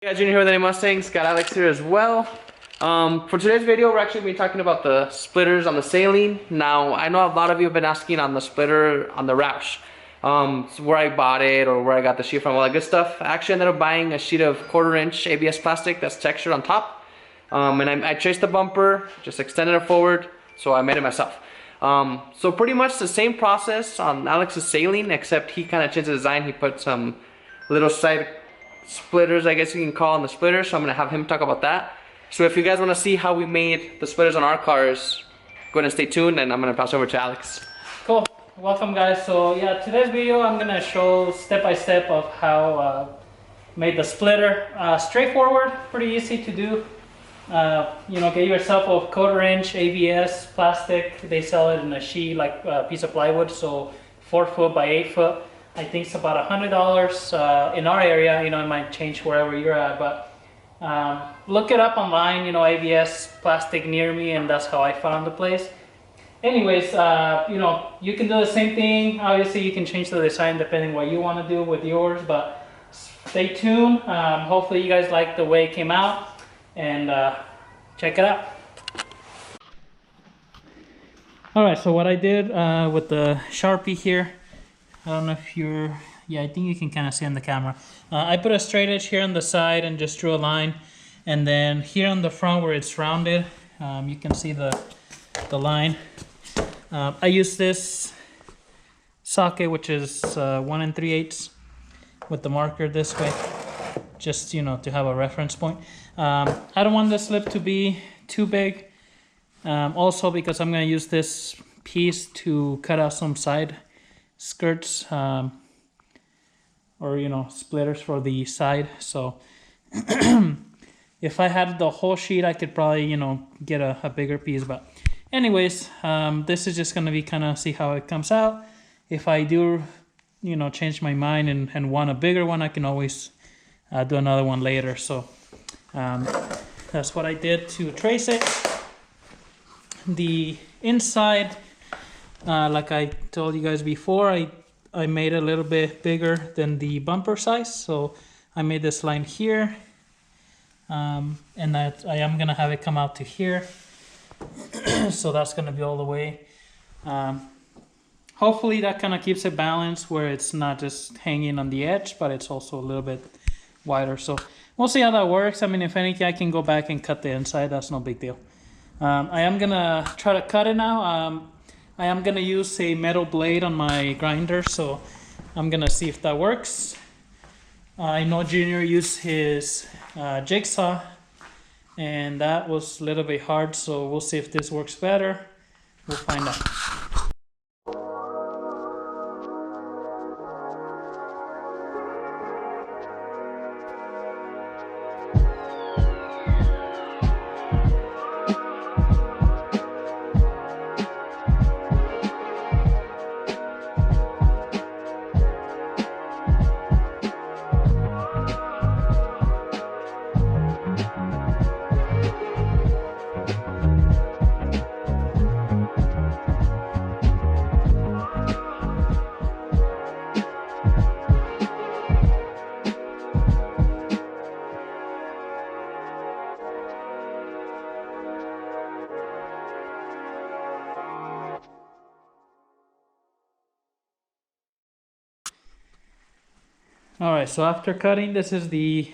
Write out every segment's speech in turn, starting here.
Hey guys, Junior here with Any Mustangs. Got Alex here as well. For today's video, we're actually going to be talking about the splitters on the Saleen. Now, I know a lot of you have been asking on the splitter on the Roush, where I bought it or where I got the sheet from, all that good stuff. I actually ended up buying a sheet of 1/4 inch ABS plastic that's textured on top. And I traced the bumper, just extended it forward, so I made it myself. So pretty much the same process on Alex's Saleen, except he kind of changed the design. He put some little side splitters, I guess you can call them the splitters, so I'm gonna have him talk about that. So if you guys want to see how we made the splitters on our cars, go ahead and stay tuned, and I'm gonna pass over to Alex. Cool, welcome guys. So yeah, today's video I'm gonna show step by step of how made the splitter. Straightforward, pretty easy to do. Get yourself a 1/4 inch ABS plastic. They sell it in a sheet, like a piece of plywood, so 4 foot by 8 foot. I think it's about $100 in our area. It might change wherever you're at, but look it up online, ABS plastic near me, and that's how I found the place. Anyways, you can do the same thing. Obviously, you can change the design depending what you want to do with yours, but stay tuned. Hopefully, you guys like the way it came out, and check it out. All right, so what I did with the Sharpie here, I don't know if I think you can kind of see on the camera. I put a straight edge here on the side and just drew a line. And then here on the front where it's rounded, you can see the line. I use this socket, which is 1 3/8 with the marker this way, just, to have a reference point. I don't want this lip to be too big. Also because I'm gonna use this piece to cut out some side skirts or splitters for the side. So if I had the whole sheet, I could probably get a bigger piece, but anyways, this is just gonna be kind of see how it comes out. If I do change my mind and want a bigger one, I can always do another one later. So that's what I did to trace it. The inside, like I told you guys before, I made it a little bit bigger than the bumper size, so I made this line here, and that I am gonna have it come out to here. So that's gonna be all the way. Hopefully that kind of keeps it balanced where it's not just hanging on the edge, but it's also a little bit wider. So we'll see how that works. I mean, if anything, I can go back and cut the inside. That's no big deal. I am gonna try to cut it now. I am gonna use a metal blade on my grinder, so I'm gonna see if that works. I know Junior used his jigsaw, and that was a little bit hard, so we'll see if this works better. We'll find out. All right, so after cutting, this is the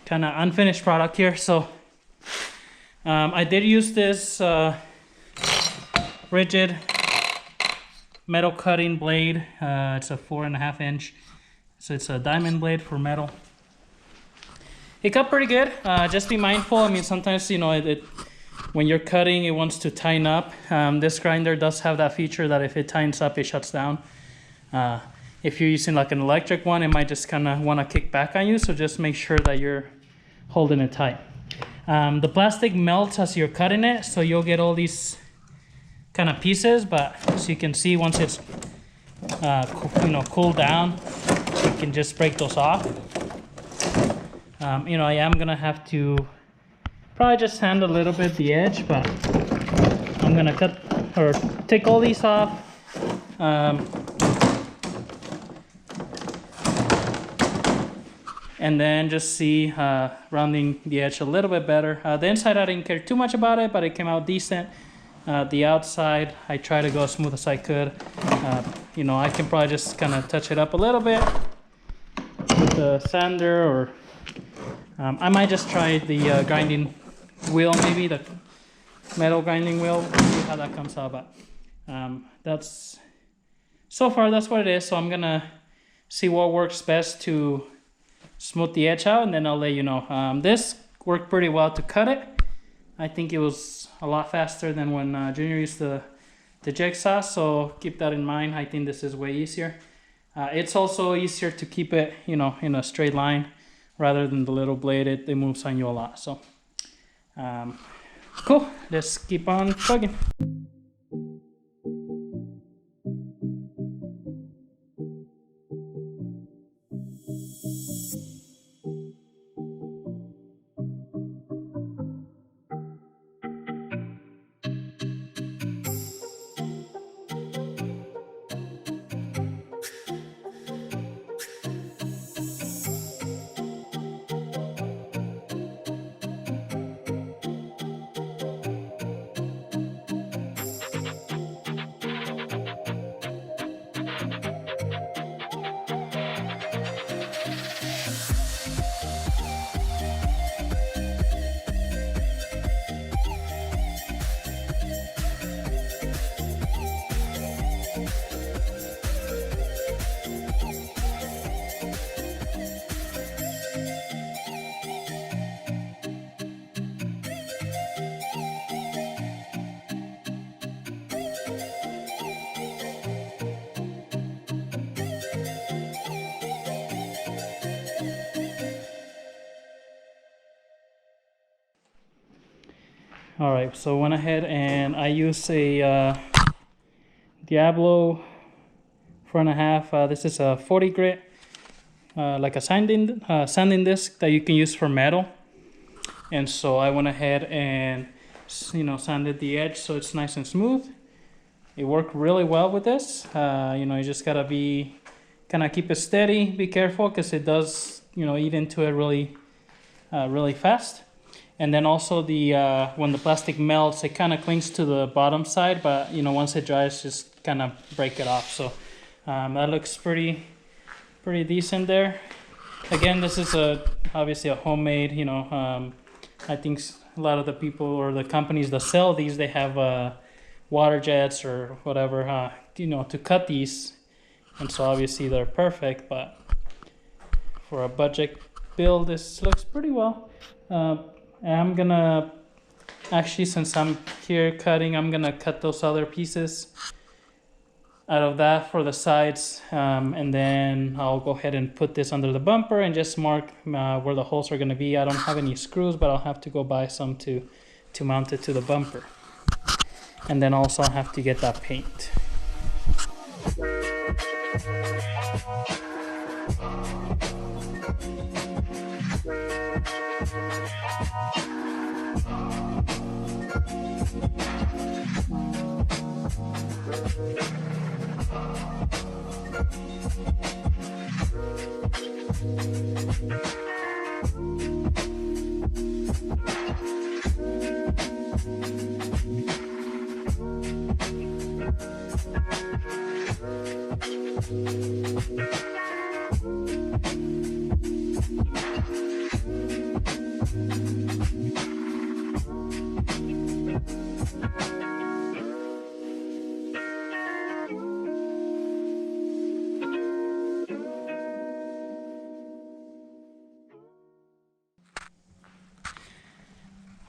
kind of unfinished product here. So I did use this rigid metal cutting blade. It's a 4.5 inch, so it's a diamond blade for metal. It cut pretty good. Just be mindful. I mean, sometimes when you're cutting, it wants to tighten up. This grinder does have that feature that if it tightens up, it shuts down. If you're using like an electric one, it might just kind of want to kick back on you, so just make sure that you're holding it tight. The plastic melts as you're cutting it, so you'll get all these kind of pieces, but as you can see, once it's cooled down, you can just break those off. I am gonna have to probably just sand a little bit the edge, but I'm gonna cut or take all these off. and then just see rounding the edge a little bit better. The inside I didn't care too much about it, but it came out decent. The outside I tried to go as smooth as I could. You know, I can probably just kind of touch it up a little bit with the sander, or I might just try the grinding wheel, maybe the metal grinding wheel, see how that comes out. But that's, so far that's what it is. So I'm gonna see what works best to smooth the edge out, and then I'll let you know. This worked pretty well to cut it. I think it was a lot faster than when Junior used the jigsaw, so keep that in mind. I think this is way easier. It's also easier to keep it, you know, in a straight line rather than the little blade. It moves on you a lot. So cool, let's keep on plugging. All right, so went ahead and I used a Diablo 4.5. This is a 40 grit, like a sanding disc that you can use for metal. And so I went ahead and, you know, sanded the edge so it's nice and smooth. It worked really well with this. You know, you just gotta be, kind of keep it steady, be careful, because it does, you know, eat into it really fast. And then also the when the plastic melts, it kind of clings to the bottom side, but you know, once it dries, just kind of break it off. So that looks pretty decent there. Again, this is obviously a homemade, you know, I think a lot of the people or the companies that sell these, they have water jets or whatever, you know, to cut these. And so obviously they're perfect, but for a budget build, this looks pretty well. I'm gonna, actually, since I'm here cutting, I'm gonna cut those other pieces out of that for the sides, and then I'll go ahead and put this under the bumper and just mark where the holes are gonna be. I don't have any screws, but I'll have to go buy some to mount it to the bumper. And then also I'll have to get that paint.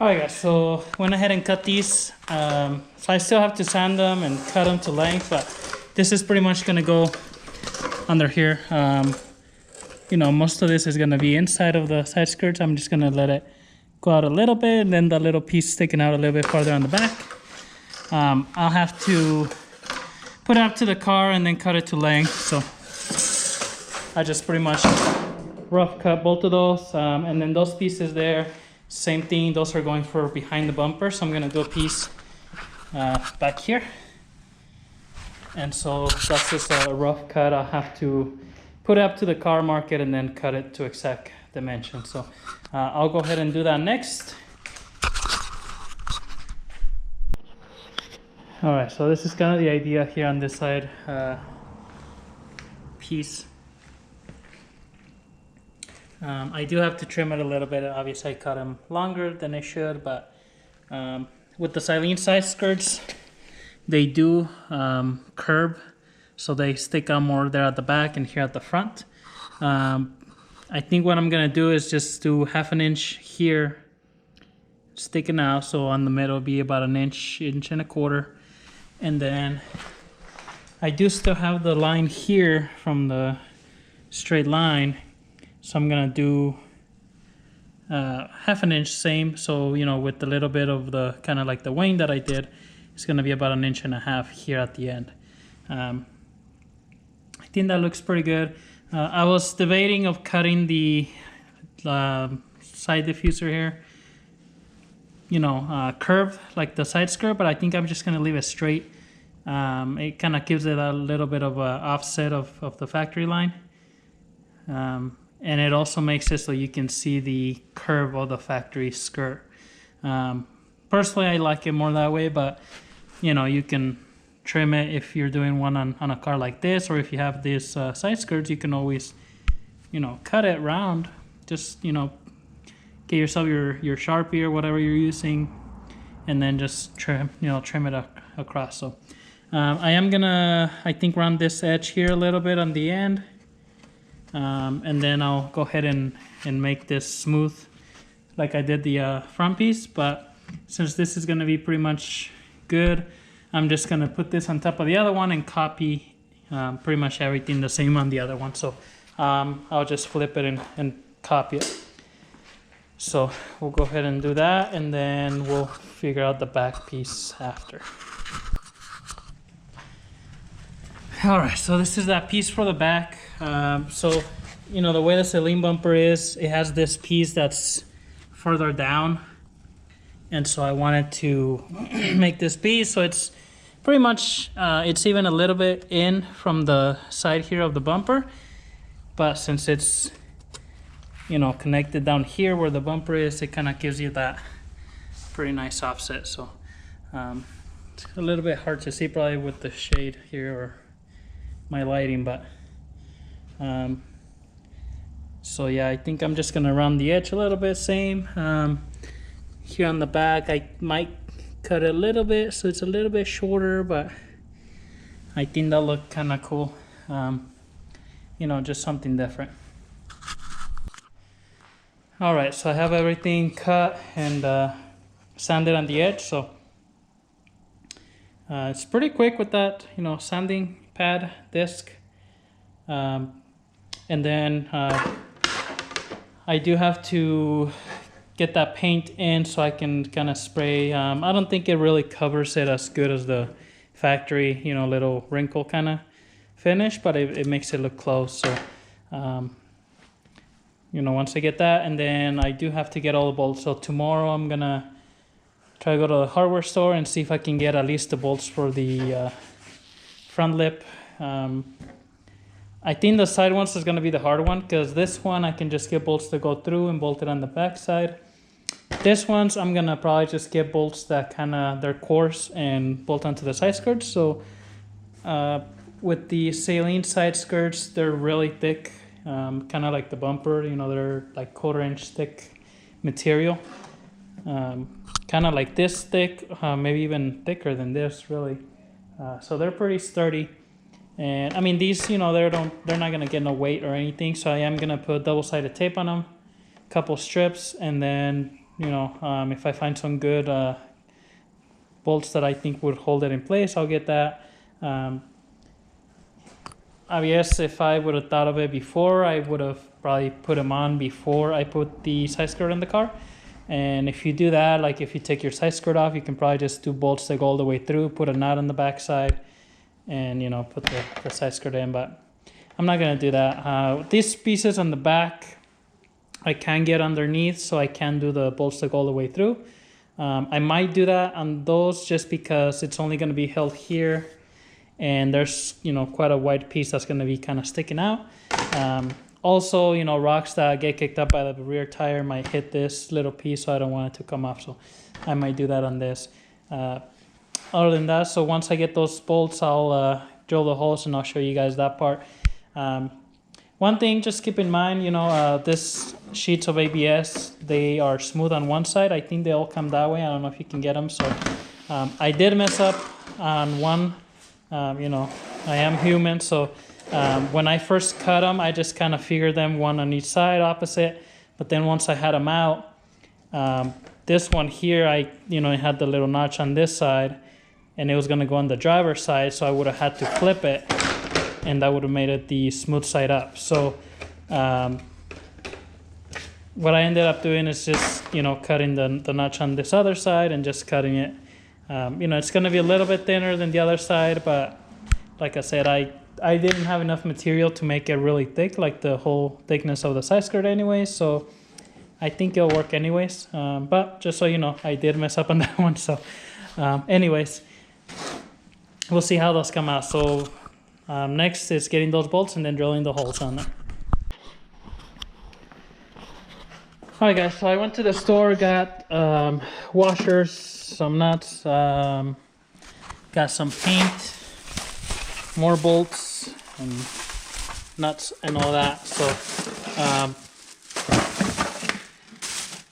Alright guys, so went ahead and cut these. So I still have to sand them and cut them to length, but this is pretty much gonna go under here. You know, most of this is gonna be inside of the side skirts. I'm just gonna let it go out a little bit, and then the little piece sticking out a little bit farther on the back. I'll have to put it up to the car and then cut it to length. So I just pretty much rough cut both of those, and then those pieces there, same thing, those are going for behind the bumper. So I'm gonna do a piece back here. And so that's just a rough cut. I'll have to put it up to the car, mark it, and then cut it to exact dimension. So I'll go ahead and do that next. All right, so this is kind of the idea here on this side piece. I do have to trim it a little bit. Obviously I cut them longer than I should, but with the Saleen side skirts, they do curb, so they stick out more there at the back and here at the front. I think what I'm gonna do is just do 1/2 inch here sticking out, so on the middle be about 1 inch, 1.25 inches. And then I do still have the line here from the straight line, so I'm gonna do 1/2 inch same. So you know, with a little bit of the kind of like the wing that I did, it's gonna be about 1.5 inches here at the end. I think that looks pretty good. I was debating of cutting the side diffuser here, you know, curved like the side skirt, but I think I'm just gonna leave it straight. It kind of gives it a little bit of a offset of the factory line. And it also makes it so you can see the curve of the factory skirt. Personally, I like it more that way, but you know, you can trim it if you're doing one on a car like this, or if you have these side skirts, you can always, you know, cut it round. Just, you know, get yourself your Sharpie or whatever you're using, and then just trim it across. So I am gonna, I think, round this edge here a little bit on the end, and then I'll go ahead and make this smooth like I did the front piece. But since this is gonna be pretty much good, I'm just gonna put this on top of the other one and copy pretty much everything the same on the other one. So I'll just flip it and copy it. So we'll go ahead and do that, and then we'll figure out the back piece after. All right, so this is that piece for the back. So, you know, the way the Saleen bumper is, it has this piece that's further down. And so I wanted to make this piece so it's pretty much, it's even a little bit in from the side here of the bumper. But since it's, you know, connected down here where the bumper is, it kind of gives you that pretty nice offset. So it's a little bit hard to see probably with the shade here or my lighting, but so yeah, I think I'm just gonna round the edge a little bit, same. Here on the back, I might cut it a little bit so it's a little bit shorter, but I think that'll look kind of cool. You know, just something different. All right, so I have everything cut and sanded on the edge, so it's pretty quick with that, you know, sanding pad disc. And then I do have to get that paint in so I can kind of spray. I don't think it really covers it as good as the factory, you know, little wrinkle kind of finish, but it makes it look close. So you know, once I get that, and then I do have to get all the bolts. So tomorrow I'm gonna try to go to the hardware store and see if I can get at least the bolts for the front lip. I think the side ones is gonna be the hard one, because this one I can just get bolts to go through and bolt it on the back side. This one's I'm gonna probably just get bolts that kind of, they're coarse, and bolt onto the side skirts. So with the Saleen side skirts, they're really thick. Kind of like the bumper, you know, they're like 1/4 inch thick material. Kind of like this thick, maybe even thicker than this, really. So they're pretty sturdy. And I mean, these, you know, they're not gonna get no weight or anything. So I am gonna put double-sided tape on them, a couple strips, and then, you know, if I find some good bolts that I think would hold it in place, I'll get that. I guess if I would have thought of it before, I would have probably put them on before I put the side skirt in the car. And if you do that, like if you take your side skirt off, you can probably just do bolts that go all the way through, put a knot on the back side, and, you know, put the side skirt in. But I'm not gonna do that. These pieces on the back, I can get underneath, so I can do the bolts that go all the way through. I might do that on those just because it's only gonna be held here, and there's, you know, quite a wide piece that's going to be kind of sticking out. Also, you know, rocks that get kicked up by the rear tire might hit this little piece, so I don't want it to come off. So I might do that on this. Other than that, so once I get those bolts, I'll drill the holes and I'll show you guys that part. One thing, just keep in mind, you know, this sheets of ABS, they are smooth on one side. I think they all come that way. I don't know if you can get them. So I did mess up on one. You know, I am human, so when I first cut them, I just kind of figured them one on each side, opposite. But then once I had them out, this one here, it had the little notch on this side, and it was gonna go on the driver's side, so I would have had to flip it, and that would have made it the smooth side up. So what I ended up doing is just, you know, cutting the notch on this other side and just cutting it. You know, it's gonna be a little bit thinner than the other side, but like I said, I didn't have enough material to make it really thick, like the whole thickness of the side skirt anyway, so I think it'll work anyways. But just so you know, I did mess up on that one. So anyways, we'll see how those come out. So next is getting those bolts and then drilling the holes on them. Alright guys, so I went to the store, got washers, some nuts, got some paint, more bolts and nuts and all that. So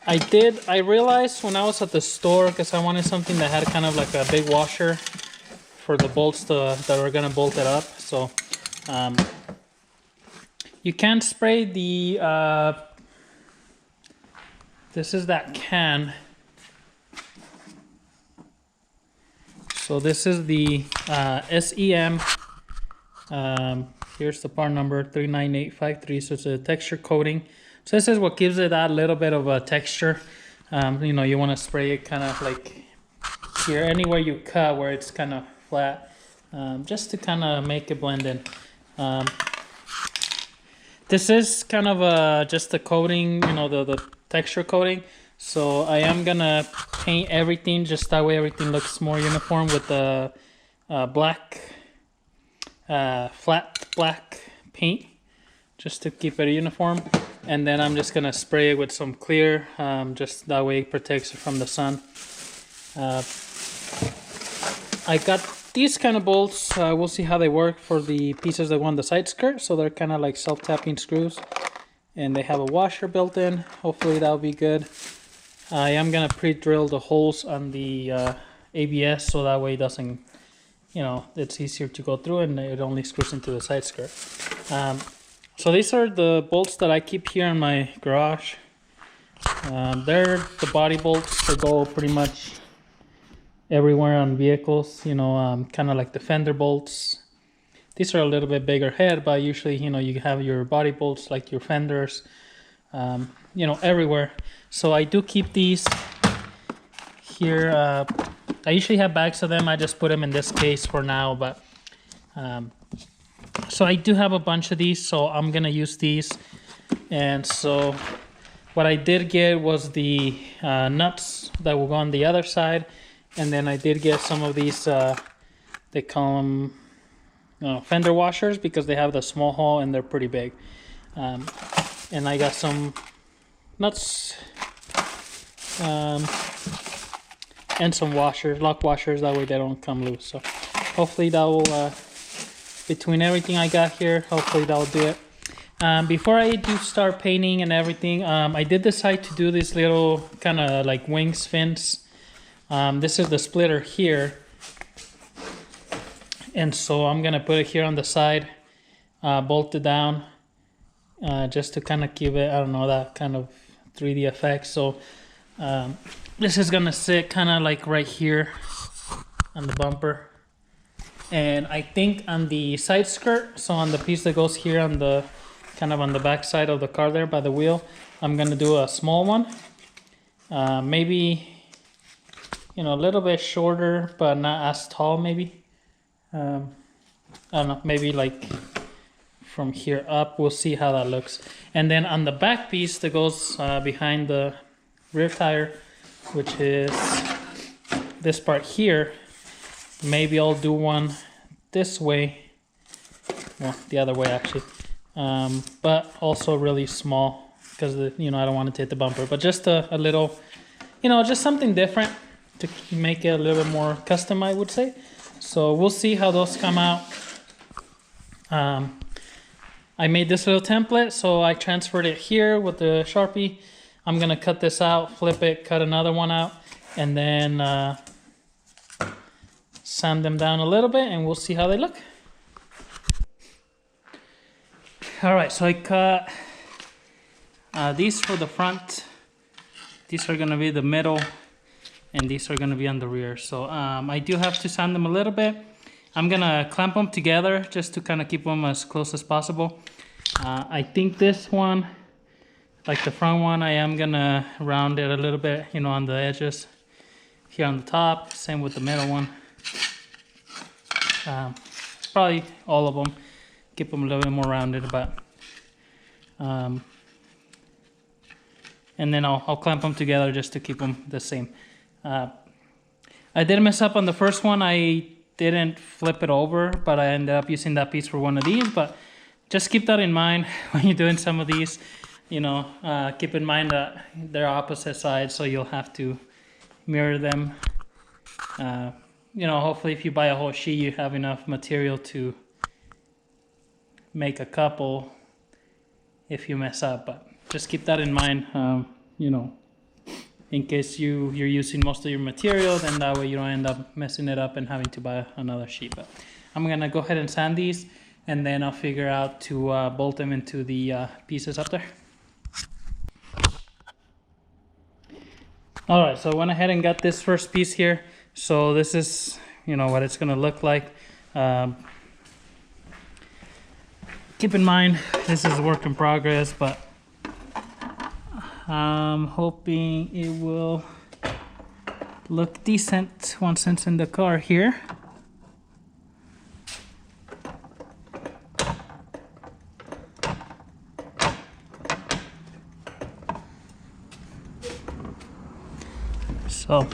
I realized when I was at the store, because I wanted something that had kind of like a big washer for the bolts that were gonna bolt it up. So you can spray the this is that can. So this is the SEM. Here's the part number 39853. So it's a texture coating. So this is what gives it that little bit of a texture. You know, you want to spray it kind of like here, anywhere you cut where it's kind of flat, just to kind of make it blend in. This is kind of just a coating, you know, the texture coating. So I am gonna paint everything just that way everything looks more uniform with the black, flat black paint, just to keep it uniform. And then I'm just gonna spray it with some clear, just that way it protects it from the sun. I got these kind of bolts. We'll see how they work for the pieces that go on the side skirt. So they're kind of like self-tapping screws, and they have a washer built in. Hopefully that'll be good. I am gonna pre-drill the holes on the ABS, so that way it doesn't, you know, it's easier to go through and it only screws into the side skirt. So these are the bolts that I keep here in my garage. They're the body bolts that go pretty much everywhere on vehicles, you know, kind of like the fender bolts. These are a little bit bigger head, but usually, you know, you have your body bolts like your fenders, you know, everywhere. So I do keep these here. I usually have bags of them. I just put them in this case for now, but so I do have a bunch of these, so I'm gonna use these. And so what I did get was the nuts that will go on the other side, and then I did get some of these, they call them fender washers, because they have the small hole and they're pretty big. And I got some nuts and some washers, lock washers, that way they don't come loose. So hopefully that will, between everything I got here, hopefully that will do it. Before I do start painting and everything, I did decide to do this little kind of like wings fins. This is the splitter here, and so I'm gonna put it here on the side, bolt it down, just to kind of give it, I don't know, that kind of 3D effect. So this is gonna sit kind of like right here on the bumper, and I think on the side skirt, so on the piece that goes here on the kind of on the back side of the car there by the wheel, I'm gonna do a small one, maybe, you know, a little bit shorter but not as tall, maybe. I don't know, maybe like from here up. We'll see how that looks. And then on the back piece that goes behind the rear tire, which is this part here, maybe I'll do one this way, well, the other way actually, but also really small because you know, I don't want it to hit the bumper, but just a little, you know, just something different to make it a little bit more custom, I would say. So we'll see how those come out. I made this little template, so I transferred it here with the Sharpie. I'm gonna cut this out, flip it, cut another one out, and then sand them down a little bit, and we'll see how they look. All right, so I cut these for the front. These are gonna be the middle, and these are gonna be on the rear. So I do have to sand them a little bit. I'm gonna clamp them together just to kind of keep them as close as possible. I think this one, like the front one, I am gonna round it a little bit, you know, on the edges here on the top. Same with the middle one. Probably all of them. Keep them a little bit more rounded, but and then I'll clamp them together just to keep them the same. I did mess up on the first one. I didn't flip it over, but I ended up using that piece for one of these. But just keep that in mind when you're doing some of these. You know, keep in mind that they're opposite sides, so you'll have to mirror them. You know, hopefully if you buy a whole sheet, you have enough material to make a couple if you mess up. But just keep that in mind, you know, in case you're using most of your material, then that way you don't end up messing it up and having to buy another sheet. But I'm gonna go ahead and sand these, and then I'll figure out to bolt them into the pieces up there. All right, so I went ahead and got this first piece here. So this is, you know, what it's gonna look like. Keep in mind, this is a work in progress, but I'm hoping it will look decent once it's in the car here. So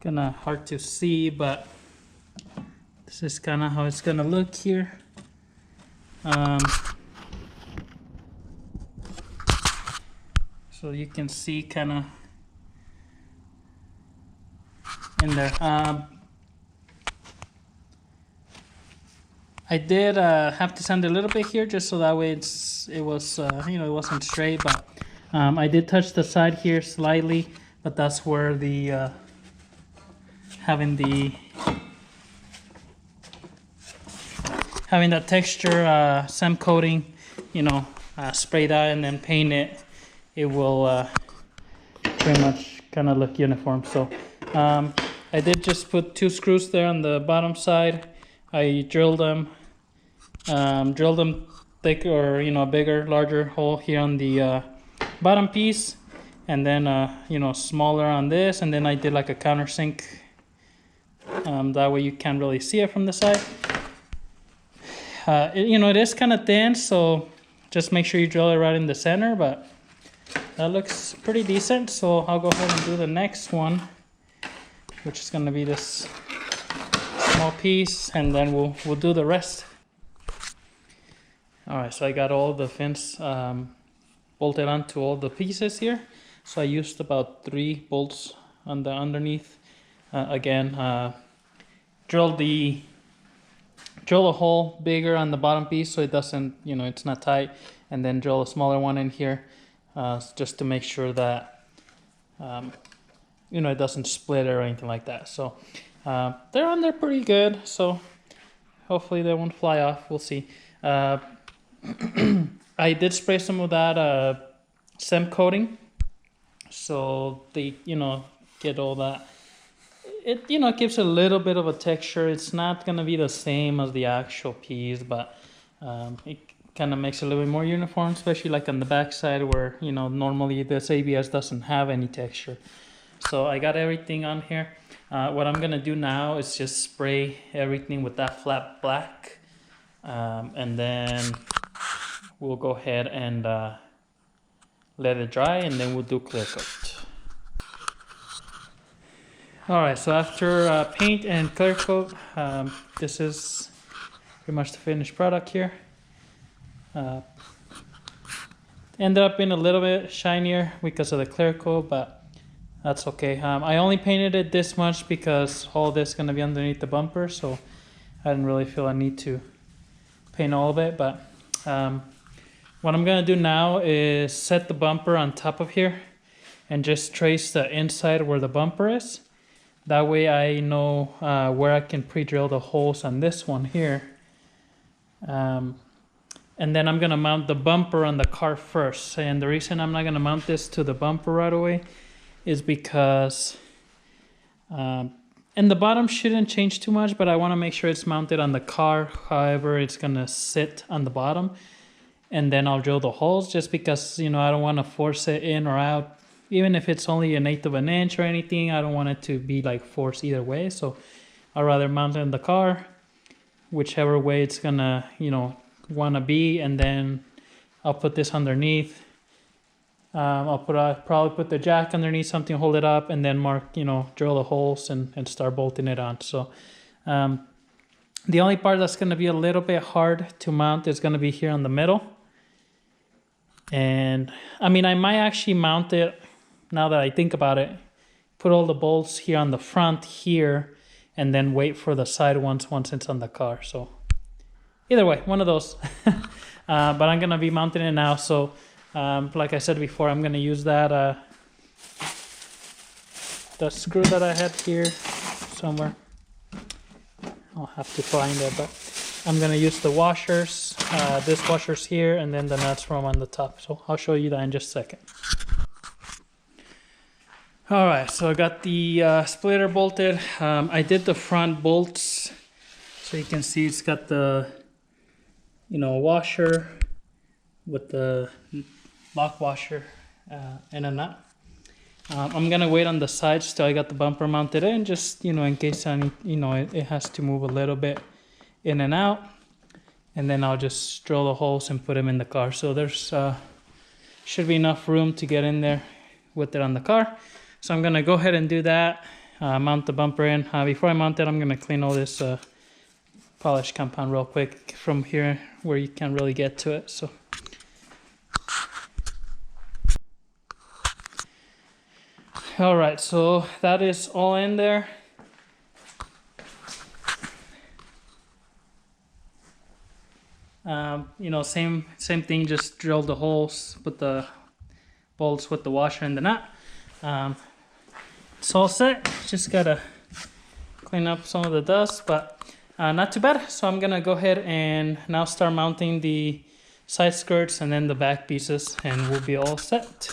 kinda hard to see, but this is kinda how it's gonna look here. So you can see kinda in there. I did have to sand a little bit here just so that way it was you know, it wasn't straight, but I did touch the side here slightly, but that's where the having that texture, SEM coating, you know, spray that and then paint it, it will pretty much kind of look uniform. So I did just put 2 screws there on the bottom side. I drilled them thick, or you know, a bigger, larger hole here on the bottom piece, and then you know, smaller on this, and then I did like a countersink. That way you can't really see it from the side. You know, it is kind of thin, so just make sure you drill it right in the center, but that looks pretty decent. So I'll go ahead and do the next one, which is going to be this small piece, and then we'll do the rest. All right, so I got all the fins bolted onto all the pieces here. So I used about 3 bolts on the underneath. Again, drill a hole bigger on the bottom piece so it doesn't, you know, it's not tight, and then drill a smaller one in here, just to make sure that you know, it doesn't split or anything like that. So they're on there pretty good, so hopefully they won't fly off. We'll see. I did spray some of that SEM coating, so they, you know, get all that. It, you know, it gives a little bit of a texture. It's not gonna be the same as the actual piece, but it kind of makes it a little bit more uniform, especially like on the back side where, you know, normally this ABS doesn't have any texture. So I got everything on here. What I'm gonna do now is just spray everything with that flat black And then we'll go ahead and let it dry, and then we'll do clear coat. Alright, so after paint and clear coat, this is pretty much the finished product here. Ended up being a little bit shinier because of the clear coat, but that's okay. I only painted it this much because all this is going to be underneath the bumper, so I didn't really feel a need to paint all of it. But what I'm going to do now is set the bumper on top of here and just trace the inside where the bumper is. That way I know where I can pre-drill the holes on this one here. And then I'm gonna mount the bumper on the car first. And the reason I'm not gonna mount this to the bumper right away is because, and the bottom shouldn't change too much, but I wanna make sure it's mounted on the car. However, it's gonna sit on the bottom, and then I'll drill the holes, just because, you know, I don't wanna force it in or out. Even if it's only 1/8 of an inch or anything, I don't want it to be like forced either way. So I'd rather mount it in the car, whichever way it's gonna, you know, want to be, and then I'll put this underneath. I'll probably put the jack underneath something, hold it up, and then mark, you know, drill the holes and start bolting it on. So the only part that's going to be a little bit hard to mount is going to be here on the middle. And I mean, I might actually mount it, now that I think about it, put all the bolts here on the front here, and then wait for the side ones once it's on the car. So either way, one of those. But I'm going to be mounting it now. So like I said before, I'm going to use that the screw that I had here somewhere. I'll have to find it, but I'm going to use the washers. This washer's here, and then the nuts from on the top. So I'll show you that in just a second. All right, so I got the splitter bolted. I did the front bolts, so you can see it's got the, you know, washer with the lock washer and a nut. I'm gonna wait on the sides till I got the bumper mounted in, just, you know, in case I need, you know, it has to move a little bit in and out, and then I'll just drill the holes and put them in the car. So there's should be enough room to get in there with it on the car. So I'm gonna go ahead and do that, mount the bumper in. Before I mount it, I'm gonna clean all this polish compound real quick from here where you can't really get to it. So all right, so that is all in there. You know, same thing, just drill the holes, put the bolts with the washer and the nut. It's all set, just gotta clean up some of the dust, but not too bad. So I'm gonna go ahead and now start mounting the side skirts and then the back pieces, and we'll be all set.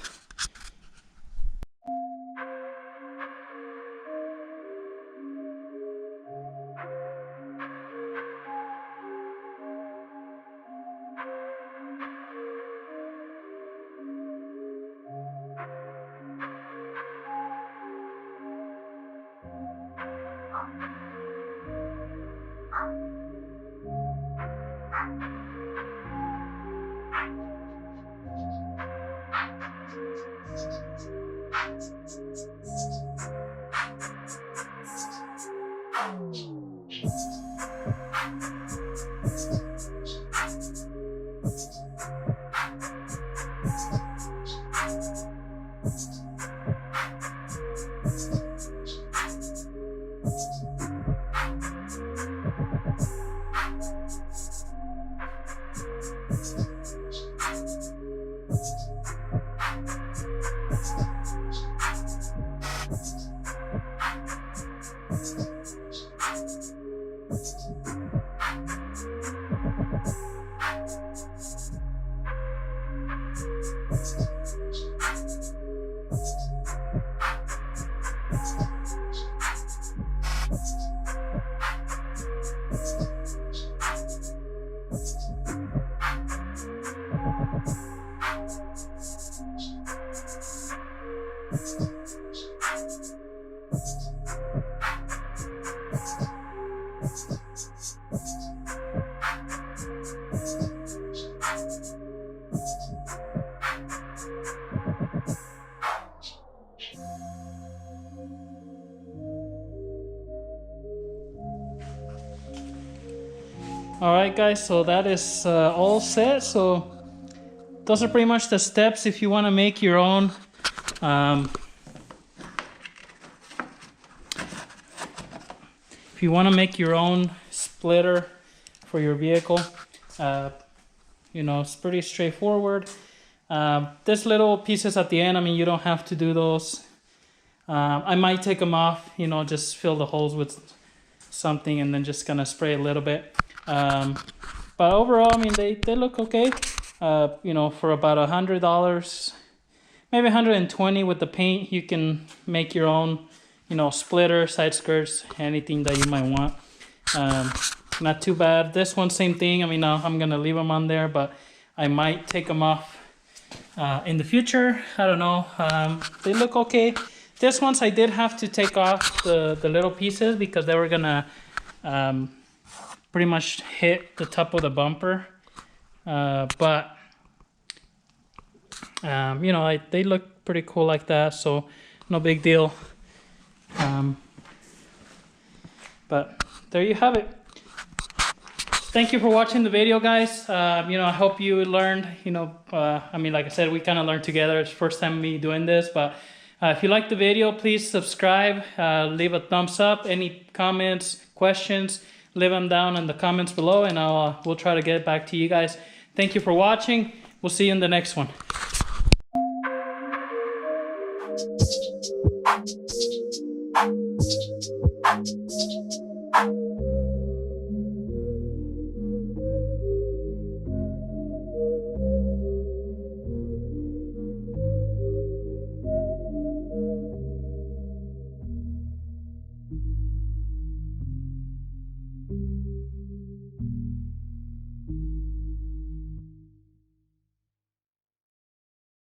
All right, guys, so that is all set. So those are pretty much the steps if you want to make your own if you want to make your own splitter for your vehicle. You know, it's pretty straightforward. There's little pieces at the end. I mean, you don't have to do those. I might take them off, you know, just fill the holes with something and then just gonna spray a little bit. But overall, I mean, they look okay. You know, for about $100, maybe 120 with the paint, you can make your own, you know, splitter, side skirts, anything that you might want. Not too bad. This one, same thing. I mean, I'm gonna leave them on there, but I might take them off in the future. I don't know. They look okay. This ones I did have to take off the little pieces because they were gonna pretty much hit the top of the bumper. But you know, they look pretty cool like that, so no big deal. But there you have it. Thank you for watching the video, guys. You know, I hope you learned, you know, I mean, like I said, we kind of learned together. It's the first time me doing this, but if you like the video, please subscribe, leave a thumbs up. Any comments, questions, leave them down in the comments below, and we'll try to get back to you guys. Thank you for watching. We'll see you in the next one.